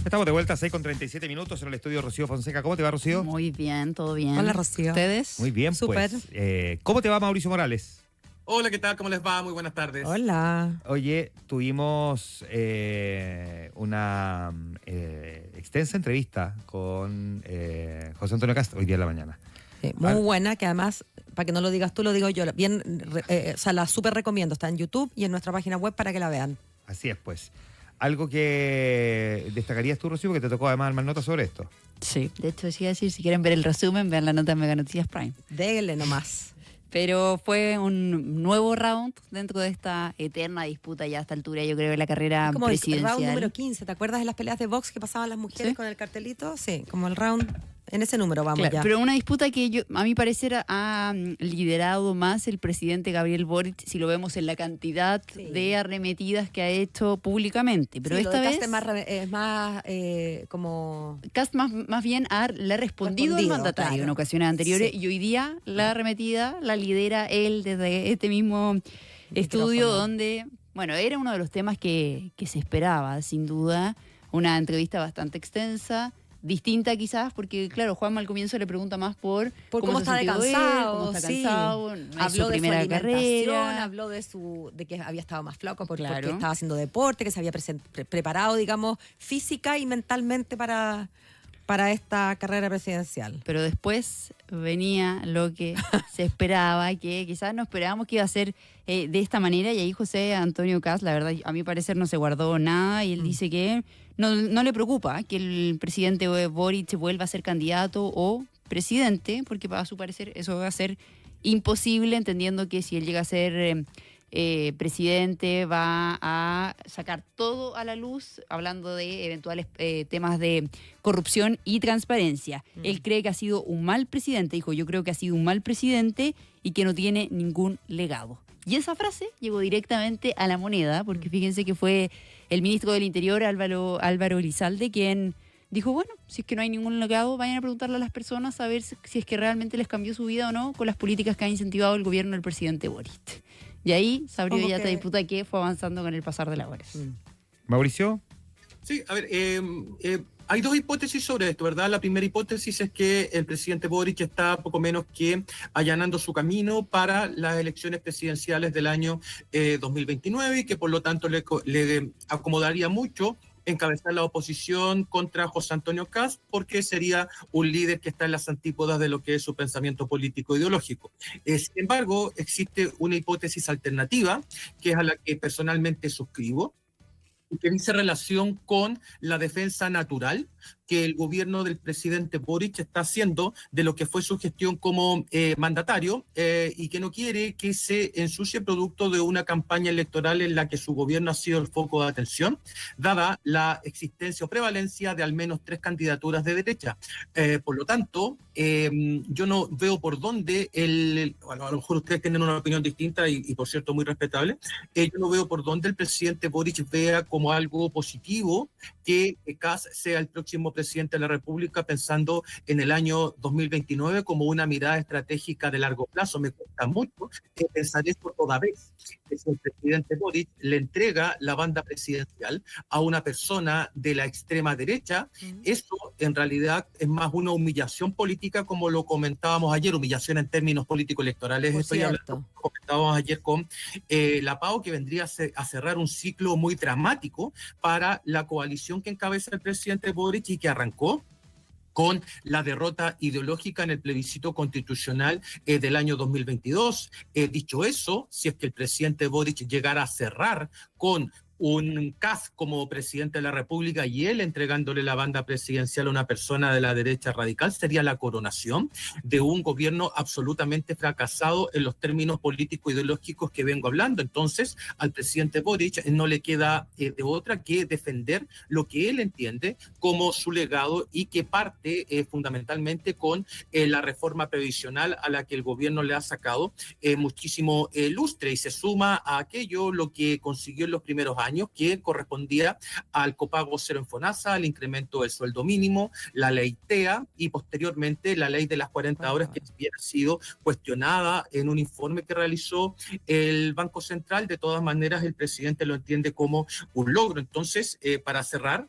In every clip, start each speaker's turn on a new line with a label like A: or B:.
A: Estamos de vuelta, 6:37 en el estudio Rocío Fonseca. ¿Cómo te va, Rocío?
B: Muy bien, todo bien.
C: Hola, Rocío.
B: ¿Ustedes?
A: Muy bien,
C: Súper.
A: pues. ¿Cómo te va, Mauricio Morales?
D: Hola, ¿qué tal? ¿Cómo les va? Muy buenas tardes.
C: Hola.
A: Oye, tuvimos una extensa entrevista con José Antonio Cast hoy día en la mañana.
C: Muy buena, que además, para que no lo digas tú, lo digo yo. Bien, o sea, la súper recomiendo. Está en YouTube y en nuestra página web para que la vean.
A: Así es, pues. Algo que destacarías tú, Rocío, porque te tocó además más notas sobre esto.
B: Sí, de hecho decía decir, si quieren ver el resumen, vean la nota en Mega Noticias Prime.
C: Dégale nomás.
B: Pero fue un nuevo round dentro de esta eterna disputa ya a esta altura, yo creo, de la carrera
C: Como el
B: presidencial.
C: round número 15. ¿Te acuerdas de las peleas de box que pasaban las mujeres
B: ¿Sí?
C: con el cartelito? Sí, como el round. En ese número vamos
B: Claro,
C: ya.
B: pero una disputa que a mi parecer ha liderado más el presidente Gabriel Boric, si lo vemos en la cantidad de arremetidas que ha hecho públicamente. Pero
C: Sí,
B: esta
C: lo de
B: vez
C: Kast es más como...
B: Kast más bien le ha respondido al mandatario
C: claro.
B: en ocasiones anteriores,
C: Sí.
B: y hoy día la arremetida la lidera él desde este mismo estudio donde, bueno, era uno de los temas que se esperaba, sin duda, una entrevista bastante extensa, distinta quizás, porque claro, Juanma al comienzo le pregunta más por
C: cómo
B: se
C: está de
B: sintió él,
C: cansado,
B: cómo está
C: sí.
B: cansado, no es
C: Habló
B: su
C: de
B: primera
C: su alimentación,
B: carrera.
C: habló de que había estado más flaco porque
B: Claro.
C: estaba haciendo deporte, que se había preparado, digamos, física y mentalmente para esta carrera presidencial.
B: Pero después venía lo que se esperaba, que quizás no esperábamos que iba a ser de esta manera, y ahí José Antonio Kast, la verdad, a mi parecer no se guardó nada, y él dice que no le preocupa que el presidente Boric vuelva a ser candidato o presidente, porque a su parecer eso va a ser imposible, entendiendo que si él llega a ser presidente va a sacar todo a la luz, hablando de eventuales temas de corrupción y transparencia. Él cree que ha sido un mal presidente, dijo, yo creo que ha sido un mal presidente y que no tiene ningún legado. Y esa frase llegó directamente a La Moneda, porque fíjense que fue el ministro del Interior, Álvaro Elizalde, quien dijo, bueno, si es que no hay ningún legado, vayan a preguntarle a las personas a ver si es que realmente les cambió su vida o no con las políticas que ha incentivado el gobierno del presidente Boric. Y ahí se abrió ya esta disputa que fue avanzando con el pasar de las horas.
A: Mauricio.
D: Sí, a ver, hay dos hipótesis sobre esto, ¿verdad? La primera hipótesis es que el presidente Boric está poco menos que allanando su camino para las elecciones presidenciales del año 2029 y que por lo tanto le acomodaría mucho encabezar la oposición contra José Antonio Kast, porque sería un líder que está en las antípodas de lo que es su pensamiento político ideológico. Sin embargo, existe una hipótesis alternativa, que es a la que personalmente suscribo, y que dice relación con la defensa natural que el gobierno del presidente Boric está haciendo de lo que fue su gestión como mandatario y que no quiere que se ensucie producto de una campaña electoral en la que su gobierno ha sido el foco de atención, dada la existencia o prevalencia de al menos 3 candidaturas de derecha. Por lo tanto, yo no veo por dónde bueno, a lo mejor ustedes tienen una opinión distinta y por cierto muy respetable, yo no veo por dónde el presidente Boric vea como algo positivo que Kast sea el próximo presidente de la República, pensando en el año 2029 como una mirada estratégica de largo plazo. Me cuesta mucho pensar esto toda vez que si el presidente Boric le entrega la banda presidencial a una persona de la extrema derecha, eso en realidad es más una humillación política, como lo comentábamos ayer, humillación en términos político-electorales. Estoy hablando, comentábamos ayer con la PAO, que vendría a cerrar un ciclo muy dramático para la coalición que encabeza el presidente Boric y que arrancó con la derrota ideológica en el plebiscito constitucional del año 2022. Dicho eso, si es que el presidente Boric llegara a cerrar con un Kast como presidente de la República y él entregándole la banda presidencial a una persona de la derecha radical, sería la coronación de un gobierno absolutamente fracasado en los términos político-ideológicos que vengo hablando. Entonces, al presidente Boric no le queda de otra que defender lo que él entiende como su legado y que parte fundamentalmente con la reforma previsional a la que el gobierno le ha sacado muchísimo lustre y se suma a aquello lo que consiguió en los primeros años, que correspondía al copago cero en FONASA, al incremento del sueldo mínimo, la ley TEA y posteriormente la ley de las 40 horas, que había sido cuestionada en un informe que realizó el Banco Central. De todas maneras, el presidente lo entiende como un logro. Entonces, para cerrar,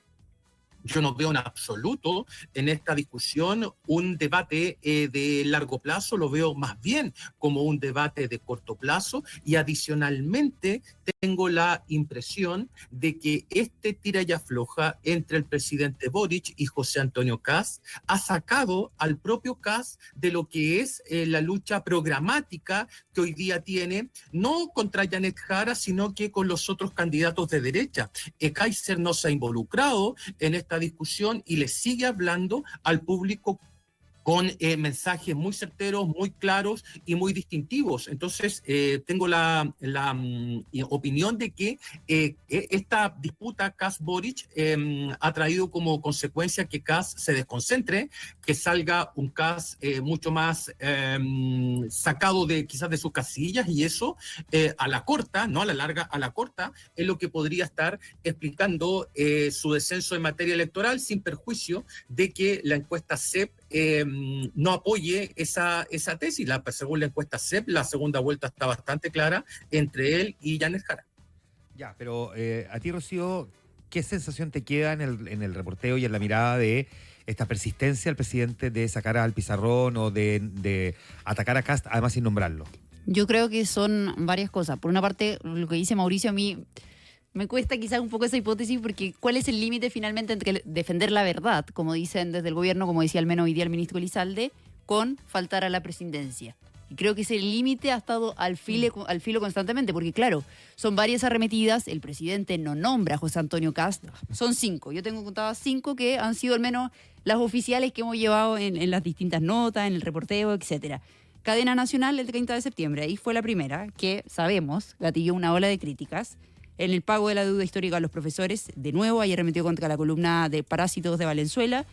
D: Yo no veo en absoluto en esta discusión un debate de largo plazo, lo veo más bien como un debate de corto plazo, y adicionalmente tengo la impresión de que este tira y afloja entre el presidente Boric y José Antonio Kast ha sacado al propio Kast de lo que es la lucha programática que hoy día tiene, no contra Janet Jara, sino que con los otros candidatos de derecha. Kaiser no se ha involucrado en esta discusión y le sigue hablando al público con mensajes muy certeros, muy claros y muy distintivos. Entonces, tengo la opinión de que esta disputa Kast-Boric ha traído como consecuencia que Kast se desconcentre, que salga un Kast mucho más sacado de quizás de sus casillas, y eso a la corta, no a la larga, a la corta, es lo que podría estar explicando su descenso en materia electoral, sin perjuicio de que la encuesta CEP no apoye esa tesis. Según la encuesta CEP, la segunda vuelta está bastante clara entre él y Janet Jara.
A: Ya, pero a ti, Rocío, ¿qué sensación te queda en el reporteo y en la mirada de esta persistencia del presidente de sacar al pizarrón o de atacar a Kast, además sin nombrarlo?
B: Yo creo que son varias cosas. Por una parte, lo que dice Mauricio, a mí me cuesta quizás un poco esa hipótesis, porque ¿cuál es el límite finalmente entre defender la verdad, como dicen desde el gobierno, como decía al menos hoy día el ministro Elizalde, con faltar a la presidencia? Y creo que ese límite ha estado al filo constantemente, porque claro, son varias arremetidas, el presidente no nombra a José Antonio Kast, son 5, yo tengo contadas 5 que han sido al menos las oficiales que hemos llevado en las distintas notas, en el reporteo, etcétera. Cadena Nacional el 30 de septiembre, ahí fue la primera, que sabemos, gatilló una ola de críticas. En el pago de la deuda histórica a los profesores, de nuevo, ayer arremetió contra la columna de Parásitos de Valenzuela,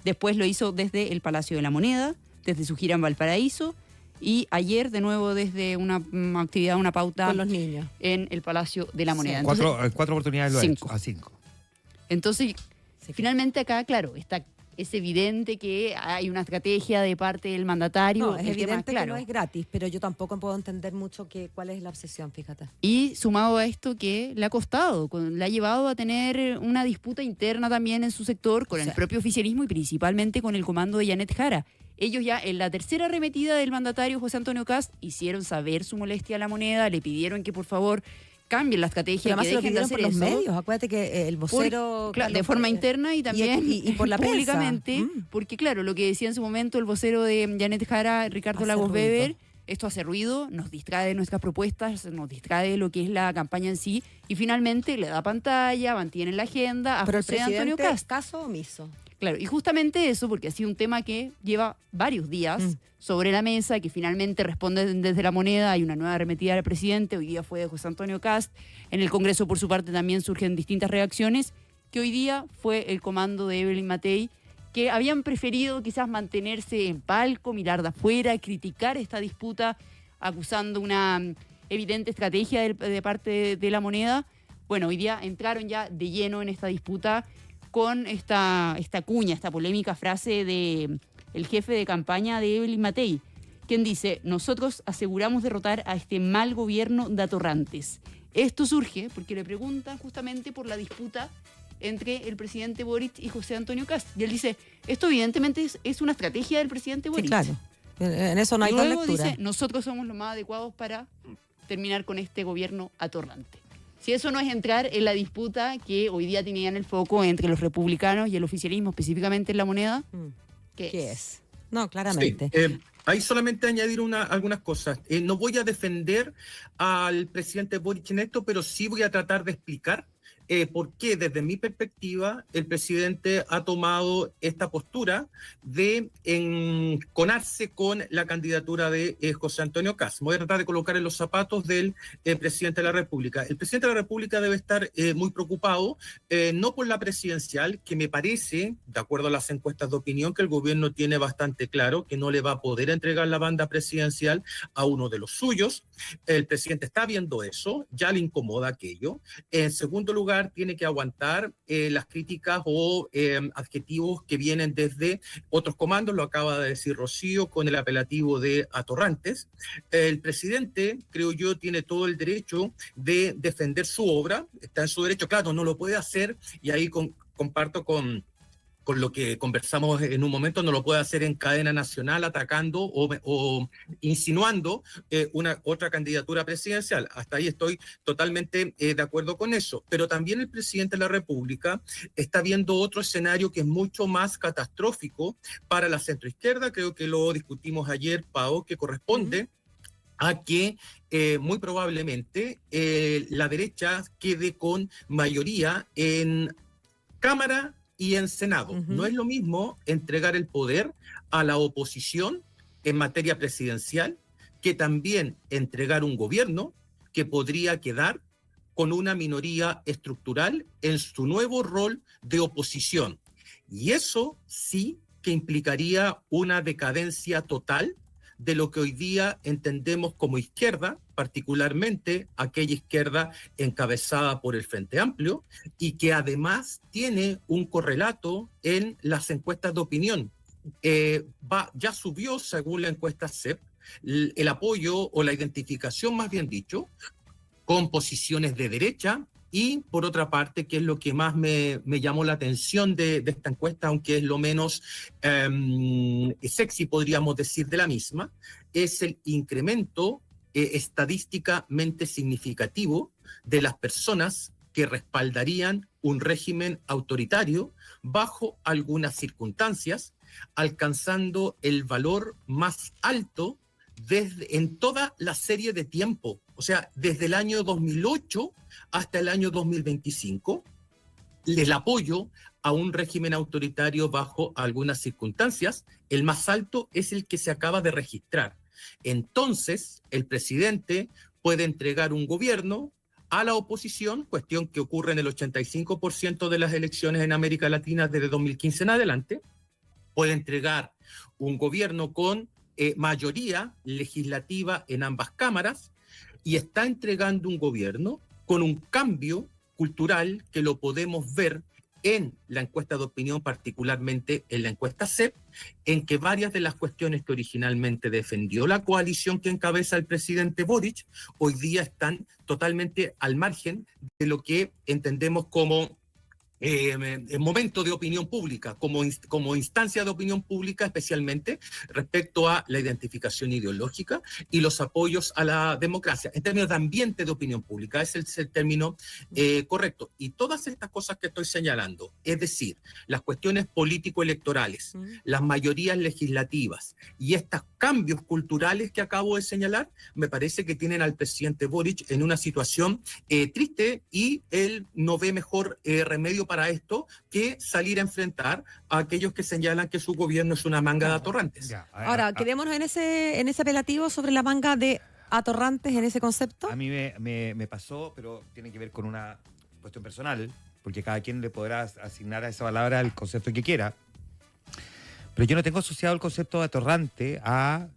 B: después lo hizo desde el Palacio de la Moneda, desde su gira en Valparaíso, y ayer de nuevo desde una actividad, una pauta
C: con los niños
B: en el Palacio de la Moneda.
C: Sí.
B: Entonces,
A: Cuatro oportunidades lo ha
B: 5.
A: hecho, a 5.
B: Entonces,
C: Sí.
B: finalmente acá, claro, es evidente que hay una estrategia de parte del mandatario.
C: No, es
B: el tema,
C: evidente
B: claro.
C: que no es gratis, pero yo tampoco puedo entender mucho cuál es la obsesión, fíjate.
B: Y sumado a esto que le ha costado, le ha llevado a tener una disputa interna también en su sector con el propio oficialismo y principalmente con el comando de Janet Jara. Ellos ya en la tercera arremetida del mandatario José Antonio Kast hicieron saber su molestia a la Moneda, le pidieron que por favor cambien la estrategia,
C: Pero además
B: que
C: se lo
B: dejen de
C: pidieron
B: hacer
C: por los
B: eso.
C: medios. Acuérdate que el vocero...
B: Claro, de forma interna y también
C: y por la prensa.
B: públicamente, porque claro, lo que decía en su momento el vocero de Janet Jara, Ricardo
C: Hace
B: Lagos
C: ruido.
B: Weber, esto hace ruido, nos distrae de nuestras propuestas, nos distrae de lo que es la campaña en sí, y finalmente le da pantalla, mantiene la agenda a
C: Pero el
B: José Antonio
C: presidente,
B: Kast.
C: caso omiso.
B: Claro, y justamente eso, porque ha sido un tema que lleva varios días sobre la mesa, que finalmente responde desde la Moneda. Hay una nueva arremetida del presidente, hoy día fue de José Antonio Kast. En el Congreso, por su parte, también surgen distintas reacciones, que hoy día fue el comando de Evelyn Matei, que habían preferido quizás mantenerse en palco, mirar de afuera, criticar esta disputa, acusando una evidente estrategia de parte de la Moneda. Bueno, hoy día entraron ya de lleno en esta disputa con esta cuña, esta polémica frase de el jefe de campaña de Evelyn Matei, quien dice: nosotros aseguramos derrotar a este mal gobierno de atorrantes. Esto surge porque le preguntan justamente por la disputa entre el presidente Boric y José Antonio Kast. Y él dice, esto evidentemente es una estrategia del presidente Boric.
C: Sí, claro. En eso no hay
B: y
C: dos
B: luego
C: lecturas.
B: dice, nosotros somos los más adecuados para terminar con este gobierno atorrante. Si eso no es entrar en la disputa que hoy día tenían el foco entre los republicanos y el oficialismo, específicamente en la Moneda,
C: ¿Qué es? No, claramente.
D: Sí, ahí solamente añadir algunas cosas. No voy a defender al presidente Boric en esto, pero sí voy a tratar de explicar por qué, desde mi perspectiva, el presidente ha tomado esta postura de enconarse con la candidatura de José Antonio Kast. Voy a tratar de colocar en los zapatos del presidente de la República. El presidente de la República debe estar muy preocupado, no por la presidencial, que me parece, de acuerdo a las encuestas de opinión, que el gobierno tiene bastante claro que no le va a poder entregar la banda presidencial a uno de los suyos. El presidente está viendo eso, ya le incomoda aquello. En segundo lugar, tiene que aguantar las críticas o adjetivos que vienen desde otros comandos, lo acaba de decir Rocío, con el apelativo de atorrantes. El presidente, creo yo, tiene todo el derecho de defender su obra, está en su derecho, claro, no lo puede hacer, y ahí comparto con con lo que conversamos en un momento, no lo puede hacer en cadena nacional atacando o insinuando una otra candidatura presidencial. Hasta ahí estoy totalmente de acuerdo con eso. Pero también el presidente de la República está viendo otro escenario que es mucho más catastrófico para la centroizquierda. Creo que lo discutimos ayer, Pao, que corresponde a que muy probablemente la derecha quede con mayoría en Cámara y en Senado. No es lo mismo entregar el poder a la oposición en materia presidencial que también entregar un gobierno que podría quedar con una minoría estructural en su nuevo rol de oposición. Y eso sí que implicaría una decadencia total de lo que hoy día entendemos como izquierda, particularmente aquella izquierda encabezada por el Frente Amplio, y que además tiene un correlato en las encuestas de opinión. Ya subió, según la encuesta CEP, el apoyo o la identificación, más bien dicho, con posiciones de derecha. Y por otra parte, que es lo que más me llamó la atención de esta encuesta, aunque es lo menos sexy, podríamos decir, de la misma, es el incremento estadísticamente significativo de las personas que respaldarían un régimen autoritario bajo algunas circunstancias, alcanzando el valor más alto en toda la serie de tiempo. O sea, desde el año 2008 hasta el año 2025, el apoyo a un régimen autoritario bajo algunas circunstancias, el más alto es el que se acaba de registrar. Entonces, el presidente puede entregar un gobierno a la oposición, cuestión que ocurre en el 85% de las elecciones en América Latina desde 2015 en adelante, puede entregar un gobierno con mayoría legislativa en ambas cámaras, y está entregando un gobierno con un cambio cultural que lo podemos ver en la encuesta de opinión, particularmente en la encuesta CEP, en que varias de las cuestiones que originalmente defendió la coalición que encabeza el presidente Boric, hoy día están totalmente al margen de lo que entendemos como momento de opinión pública, como instancia de opinión pública, especialmente respecto a la identificación ideológica y los apoyos a la democracia, en términos de ambiente de opinión pública, ese es el término correcto. Y todas estas cosas que estoy señalando, es decir, las cuestiones político-electorales, las mayorías legislativas y estos cambios culturales que acabo de señalar, me parece que tienen al presidente Boric en una situación triste, y él no ve mejor remedio para esto que salir a enfrentar a aquellos que señalan que su gobierno es una manga de atorrantes.
C: Ahora, quedémonos en ese apelativo sobre la manga de atorrantes, en ese concepto.
A: A mí me pasó, pero tiene que ver con una cuestión personal, porque cada quien le podrá asignar a esa palabra el concepto que quiera. Pero yo no tengo asociado el concepto de atorrante a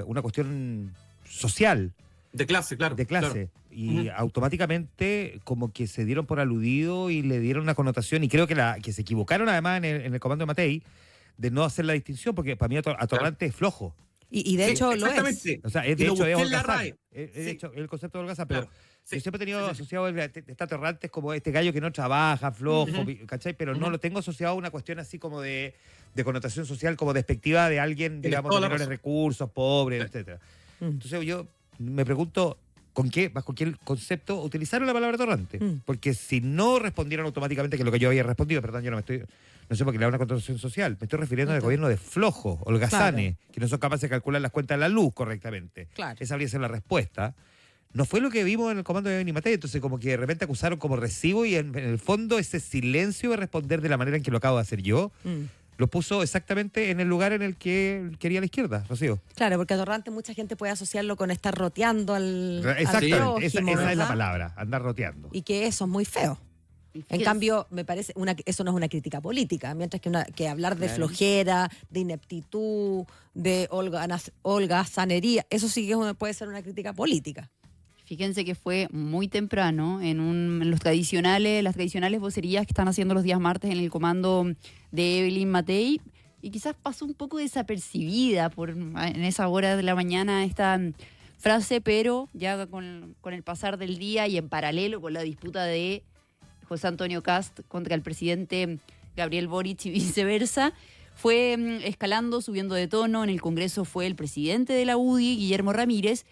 A: una cuestión social.
D: De clase, claro.
A: De clase.
D: Claro.
A: Y automáticamente como que se dieron por aludido y le dieron una connotación, y creo que se equivocaron además en el comando de Matei de no hacer la distinción, porque para mí atorrante es flojo.
C: Y de hecho lo es.
A: O sea, de hecho es holgazán. De hecho, el concepto de holgazán, pero yo siempre he tenido asociado este atorrante como este gallo que no trabaja, flojo, ¿cachai? Pero no lo tengo asociado a una cuestión así como de connotación social, como despectiva de alguien, digamos, de menores recursos, pobre, etcétera. Entonces yo me pregunto, ¿bajo qué concepto utilizaron la palabra atorrante? Porque si no respondieron automáticamente, que es lo que yo había respondido, perdón, yo no sé por qué le da una connotación social, me estoy refiriendo al gobierno de flojos, holgazanes, que no son capaces de calcular las cuentas de la luz correctamente.
C: Claro.
A: Esa habría sido la respuesta. No fue lo que vimos en el comando de Beni Matei, entonces como que de repente acusaron como recibo, y en el fondo ese silencio de responder de la manera en que lo acabo de hacer yo, lo puso exactamente en el lugar en el que quería la izquierda, Rocío.
C: Claro, porque atorrante mucha gente puede asociarlo con estar roteando al
A: Exactamente,
C: prójimo,
A: esa es la
C: ¿verdad?
A: palabra, andar roteando.
C: Y que eso es muy feo. En cambio, me parece, eso no es una crítica política, mientras que hablar de flojera, de ineptitud, de holgazanería, eso sí que puede ser una crítica política.
B: Fíjense que fue muy temprano en las tradicionales vocerías que están haciendo los días martes en el comando de Evelyn Matei, y quizás pasó un poco desapercibida en esa hora de la mañana esta frase, pero ya con el pasar del día y en paralelo con la disputa de José Antonio Kast contra el presidente Gabriel Boric y viceversa, fue escalando, subiendo de tono. En el Congreso fue el presidente de la UDI, Guillermo Ramírez,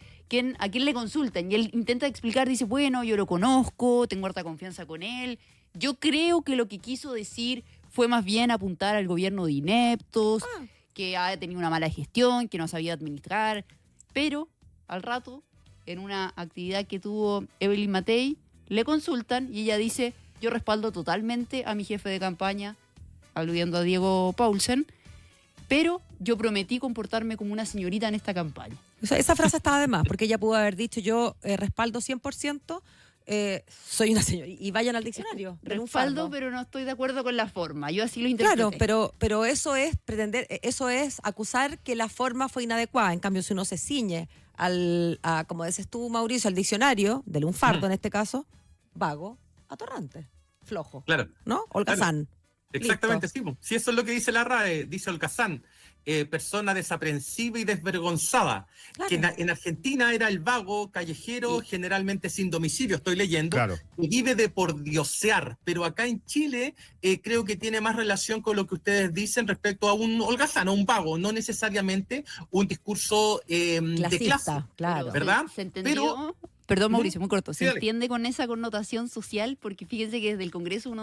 B: a quien le consultan y él intenta explicar, dice, bueno, yo lo conozco, tengo harta confianza con él. Yo creo que lo que quiso decir fue más bien apuntar al gobierno de ineptos, que ha tenido una mala gestión, que no sabía administrar, pero al rato, en una actividad que tuvo Evelyn Matei, le consultan y ella dice, yo respaldo totalmente a mi jefe de campaña, aludiendo a Diego Paulsen, pero yo prometí comportarme como una señorita en esta campaña.
C: O sea, esa frase estaba de más, porque ella pudo haber dicho, yo respaldo 100%, soy una señora. Y vayan al diccionario.
B: Respaldo, pero no estoy de acuerdo con la forma. Yo así lo interpreté.
C: Claro, pero eso es pretender, eso es acusar que la forma fue inadecuada. En cambio, si uno se ciñe como dices tú, Mauricio, al diccionario, del lunfardo en este caso, vago, atorrante, flojo.
D: Claro.
C: ¿No? Holgazán.
D: Exactamente, sí. Sí, eso es lo que dice la RAE, dice Holgazán. Persona desaprensiva y desvergonzada,
C: Claro.
D: que en Argentina era el vago callejero, generalmente sin domicilio, estoy leyendo,
A: Claro.
D: que vive de pordiosear, pero acá en Chile creo que tiene más relación con lo que ustedes dicen respecto a un holgazán, a un vago, no necesariamente un discurso de clase,
C: Clasista, claro.
D: ¿verdad?
B: Se entendió. Perdón, Mauricio, muy corto. Se
D: dale.
B: entiende con esa connotación social, porque fíjense que desde el Congreso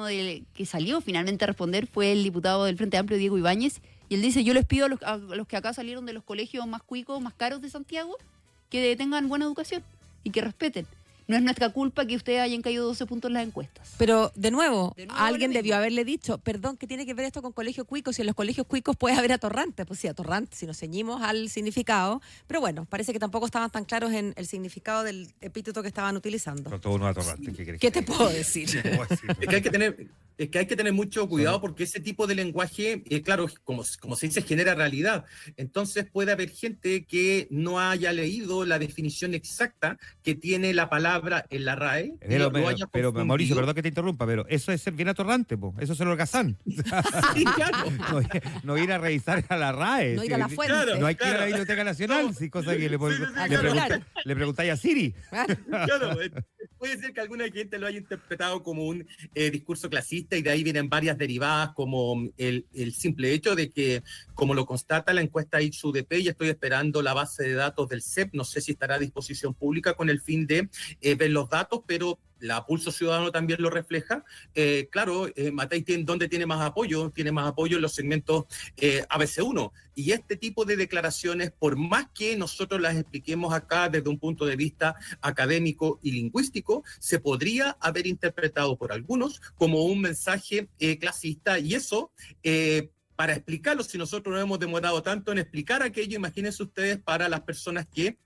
B: que salió finalmente a responder fue el diputado del Frente Amplio, Diego Ibáñez, y él dice, yo les pido a los que acá salieron de los colegios más cuicos, más caros de Santiago, que tengan buena educación y que respeten. No es nuestra culpa que ustedes hayan caído 12 puntos en las encuestas.
C: Pero, de nuevo alguien
B: lo
C: debió
B: mismo.
C: haberle dicho, perdón, ¿qué tiene que ver esto con colegios cuicos? Si en los colegios cuicos puede haber atorrantes. Pues sí, atorrantes, si nos ceñimos al significado. Pero bueno, parece que tampoco estaban tan claros en el significado del epíteto que estaban utilizando.
A: Pero todo uno atorrante. ¿Qué,
C: ¿Qué te puedo decir?
A: ¿Qué te puedo decir?
D: Es que hay que tener mucho cuidado porque ese tipo de lenguaje, claro, como se dice, genera realidad. Entonces puede haber gente que no haya leído la definición exacta que tiene la palabra en la RAE.
A: Pero,
D: lo haya confundido.
A: Mauricio, perdón que te interrumpa, pero eso es ser bien atorrante, po. Eso es el holgazán.
D: Sí, claro.
A: No ir a revisar a la RAE.
C: No ir a la fuente.
D: Claro.
A: No hay que ir a la
D: Claro.
A: Biblioteca Nacional,
D: No.
A: sí, cosa que
C: claro.
A: le preguntáis a Siri.
D: Claro, puede ser que alguna gente lo haya interpretado como un discurso clasista y de ahí vienen varias derivadas como el simple hecho de que, como lo constata la encuesta ITS-UDP, y estoy esperando la base de datos del CEP, no sé si estará a disposición pública con el fin de ver los datos, pero la Pulso Ciudadano también lo refleja. Claro, Matei, ¿dónde tiene más apoyo? Tiene más apoyo en los segmentos ABC1. Y este tipo de declaraciones, por más que nosotros las expliquemos acá desde un punto de vista académico y lingüístico, se podría haber interpretado por algunos como un mensaje clasista, y eso... para explicarlo, si nosotros no hemos demorado tanto en explicar aquello, imagínense ustedes para las personas que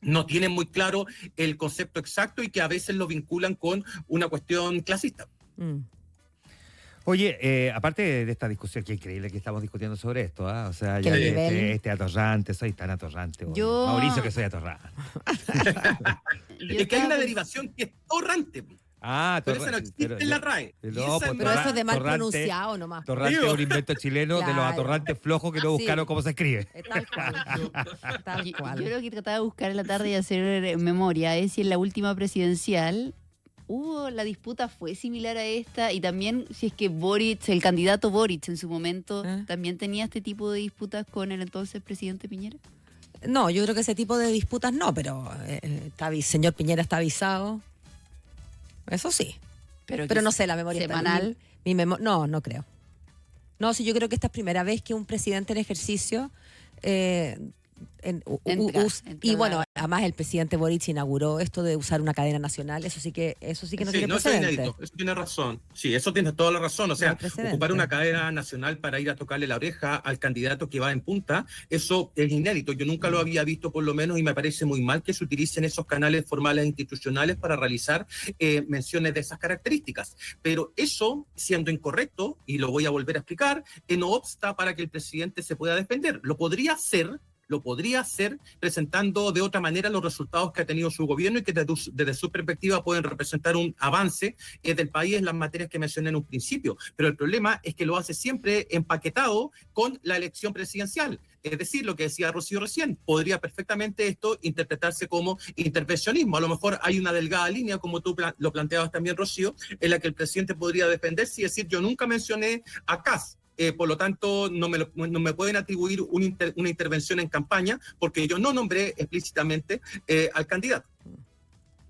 D: no tienen muy claro el concepto exacto y que a veces lo vinculan con una cuestión clasista.
A: Oye, aparte de esta discusión, que increíble que estamos discutiendo sobre esto, ¿ah? O sea,
C: ¿Qué
A: ya
C: nivel?
A: este atorrante, soy tan atorrante. Oye.
B: Yo-
A: Mauricio, que soy atorrante.
D: Es que hay una derivación que es torrante,
A: Ah,
D: pero esa no existe en la RAE.
A: No,
D: Y esa
A: pues,
D: es
C: Pero
D: más-
C: eso es de mal
A: Torrante.
C: pronunciado nomás.
A: Torrante es un invento chileno de los
C: Claro.
A: atorrantes flojos que no
C: Sí.
A: buscaron cómo se escribe.
C: Tal cual. Tal
B: Yo
C: cual.
B: lo que trataba de buscar en la tarde y hacer memoria es si en la última presidencial la disputa fue similar a esta, y también si es que Boric, el candidato Boric en su momento, también tenía este tipo de disputas con el entonces presidente Piñera.
C: No, yo creo que ese tipo de disputas no, pero señor Piñera está avisado. Eso sí. Pero no sé, la memoria está-
B: semanal.
C: No creo. No, sí, yo creo que esta es primera vez que un presidente en ejercicio
B: Entra
C: y bueno,
B: la-
C: además el presidente Boric inauguró esto de usar una cadena nacional, eso sí que no
D: Sí,
C: tiene
D: no, eso es
C: precedente.
D: inédito, eso tiene razón. Sí, eso tiene toda la razón. O sea,
C: hay precedente.
D: ocupar una cadena nacional para ir a tocarle la oreja al candidato que va en punta, eso es inédito. Yo nunca lo había visto, por lo menos, y me parece muy mal que se utilicen esos canales formales e institucionales para realizar menciones de esas características. Pero eso, siendo incorrecto, y lo voy a volver a explicar, no obsta para que el presidente se pueda defender. Lo podría hacer, lo podría hacer presentando de otra manera los resultados que ha tenido su gobierno y que desde su perspectiva pueden representar un avance del país en las materias que mencioné en un principio. Pero el problema es que lo hace siempre empaquetado con la elección presidencial. Es decir, lo que decía Rocío recién, podría perfectamente esto interpretarse como intervencionismo. A lo mejor hay una delgada línea, como tú lo planteabas también, Rocío, en la que el presidente podría defenderse y decir, yo nunca mencioné a Kast. Por lo tanto, no me pueden atribuir una intervención en campaña porque yo no nombré explícitamente al candidato.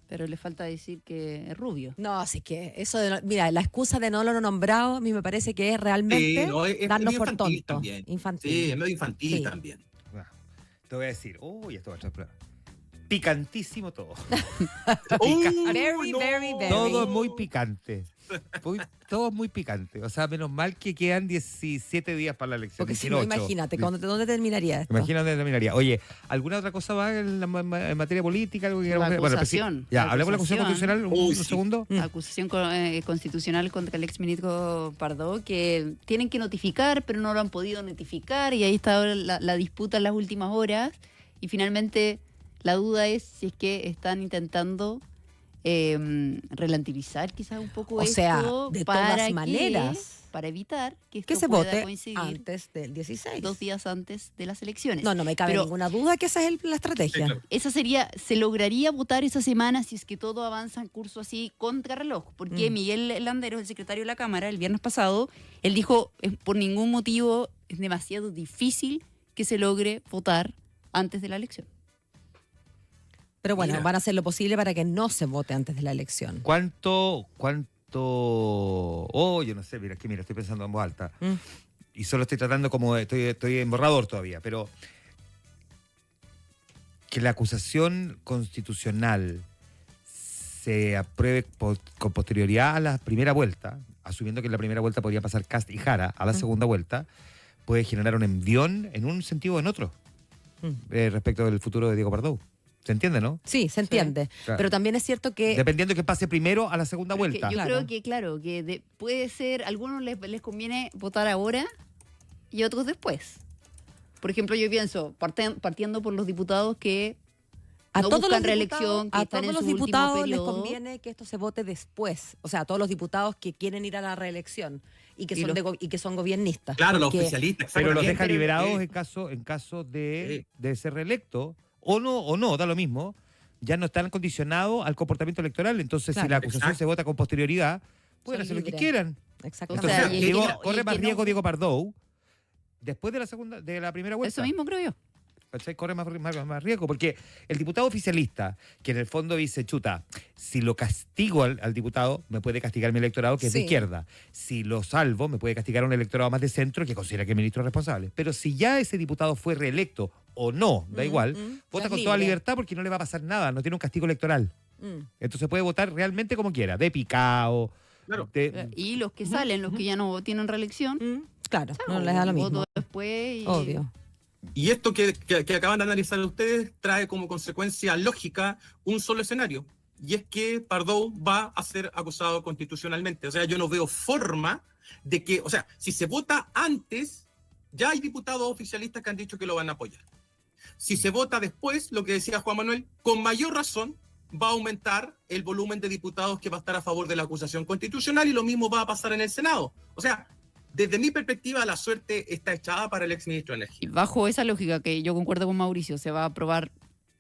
B: Pero le falta decir que es rubio.
C: No, así que eso mira, la excusa de no lo nombrado a mí me parece que es realmente darnos por tonto. Infantil.
D: Sí, es medio infantil
C: Sí.
D: también.
A: Bueno, te voy a decir, esto va a estar picantísimo todo.
C: Very, very, very.
A: Todo es muy picante. Todo es muy picante. O sea, menos mal que quedan 17 días para la elección.
C: Porque si no,
A: 18.
C: imagínate, ¿dónde terminaría esto?
A: Imagina dónde terminaría. Oye, ¿alguna otra cosa va en materia política? ¿Algo que
B: La
A: queramos ver?
B: acusación.
A: Ya,
B: La
A: hablemos de la acusación
B: acusación.
A: constitucional un
D: Sí.
A: segundo.
B: Acusación constitucional contra el exministro Pardo, que tienen que notificar, pero no lo han podido notificar, y ahí está ahora la disputa en las últimas horas, y finalmente la duda es si es que están intentando relativizar quizás un poco
C: O
B: esto,
C: sea, de todas
B: para
C: maneras,
B: para evitar que esto
C: que se
B: pueda
C: vote
B: coincidir
C: antes del 16.
B: 2 días antes de las elecciones.
C: No me cabe
B: Pero
C: ninguna duda que esa es la
D: Sí,
C: estrategia.
D: claro.
B: esa se lograría votar esa semana si es que todo avanza en curso así contrarreloj, porque Miguel Landeros, el secretario de la Cámara, el viernes pasado, él dijo, por ningún motivo es demasiado difícil que se logre votar antes de la elección.
C: Pero bueno,
D: Mira.
C: van a hacer lo posible para que no se vote antes de la elección.
A: ¿Cuánto? Yo no sé, mira, estoy pensando en voz alta. Y solo estoy tratando estoy en borrador todavía, pero que la acusación constitucional se apruebe con posterioridad a la primera vuelta, asumiendo que en la primera vuelta podría pasar Kast y Jara a la segunda vuelta, puede generar un envión en un sentido o en otro respecto del futuro de Diego Pardo. ¿Se entiende, no?
C: Sí, se entiende.
A: Claro.
C: Pero también es cierto que
A: Dependiendo que pase primero a la segunda
B: Pero es que
A: vuelta.
B: yo
C: Claro.
B: creo que, claro, que puede ser, a algunos les conviene votar ahora y a otros después. Por ejemplo, yo pienso, partiendo por los diputados que
C: a
B: no
C: todos
B: buscan
C: los
B: reelección,
C: diputados,
B: que
C: a
B: están
C: todos
B: en
C: los
B: su último
C: diputados les
B: periodo.
C: conviene que esto se vote después. O sea, a todos los diputados que quieren ir a la reelección y que
B: Y
C: son,
B: los-
C: y que son gobiernistas.
D: Claro, los
C: Porque-
D: oficialistas.
A: Pero los
D: exactamente.
A: deja liberados
D: Sí.
A: en caso de ser reelecto o no, da lo mismo. Ya no están condicionados al comportamiento electoral. Entonces, si
C: Claro.
A: la acusación
D: Exacto.
A: se vota con posterioridad, pueden
C: Son
A: hacer lo que
C: libres.
A: quieran.
C: Exactamente.
A: Entonces,
B: O sea, y
A: Diego,
B: que no-
A: corre
B: y
A: más
B: que
A: riesgo
B: no-
A: Diego Pardo después de la primera vuelta.
B: Eso mismo creo yo.
A: ¿Cachai? Corre más riesgo, porque el diputado oficialista, que en el fondo dice, chuta, si lo castigo al diputado, me puede castigar mi electorado, que es de
C: Sí.
A: izquierda. Si lo salvo, me puede castigar un electorado más de centro, que considera que el ministro es responsable. Pero si ya ese diputado fue reelecto o no, da igual, vota
C: Es
A: con toda
C: libre.
A: libertad porque no le va a pasar nada, no tiene un castigo electoral.
C: Mm.
A: Entonces puede votar realmente como quiera, de picado,
D: Claro.
B: Y los que salen, los que ya no tienen reelección,
C: Claro, no les da lo mismo.
B: voto después y
C: Obvio.
D: Y esto que acaban de analizar ustedes trae como consecuencia lógica un solo escenario. Y es que Pardo va a ser acusado constitucionalmente. O sea, yo no veo forma de que, o sea, si se vota antes, ya hay diputados oficialistas que han dicho que lo van a apoyar. Si se vota después, lo que decía Juan Manuel, con mayor razón va a aumentar el volumen de diputados que va a estar a favor de la acusación constitucional y lo mismo va a pasar en el Senado. O sea, desde mi perspectiva, la suerte está echada para el exministro de
B: Y
D: Energía.
B: bajo esa lógica que yo concuerdo con Mauricio, se va a aprobar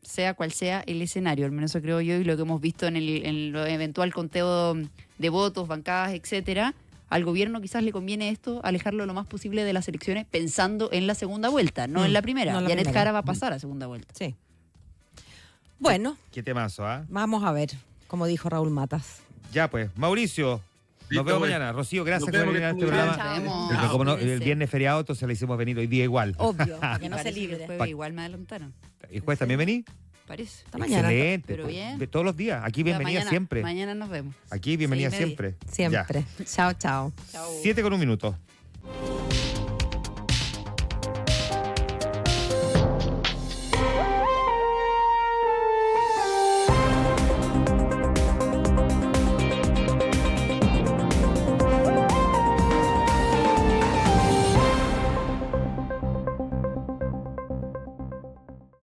B: sea cual sea el escenario, al menos eso creo yo, y lo que hemos visto en el eventual conteo de votos, bancadas, etcétera, al gobierno quizás le conviene esto, alejarlo lo más posible de las elecciones, pensando en la segunda vuelta, no en la primera.
C: no en la
B: Janet
C: primera.
B: Jara va a pasar a segunda vuelta.
C: Sí. Bueno,
A: Qué temazo, ¿ah?
C: vamos a ver, como dijo Raúl Matas.
A: Ya pues, Mauricio, nos
D: Listo,
A: vemos
D: pues.
A: mañana. Rocío, gracias
D: Nos
A: por
D: vemos,
A: venir a
D: que
A: este
D: esté muy
A: programa.
D: bien.
B: Chao.
A: Porque como el
B: Cuídense.
A: viernes feriado, entonces la hicimos venir hoy día igual.
C: Obvio,
B: Y
C: que no se
B: parece que
C: libre.
B: el jueves igual me adelantaron,
A: ¿Y jueves también vení?
B: parece.
C: Hasta mañana.
A: Excelente.
B: Pero
A: pues,
B: bien.
A: de todos los días. Aquí
B: Ya,
A: bienvenida
B: mañana-
A: siempre.
B: Mañana nos vemos.
A: Aquí bienvenida
B: 6:30.
A: siempre.
C: Siempre. Chao, chao.
B: Chao.
A: 7 con un minuto.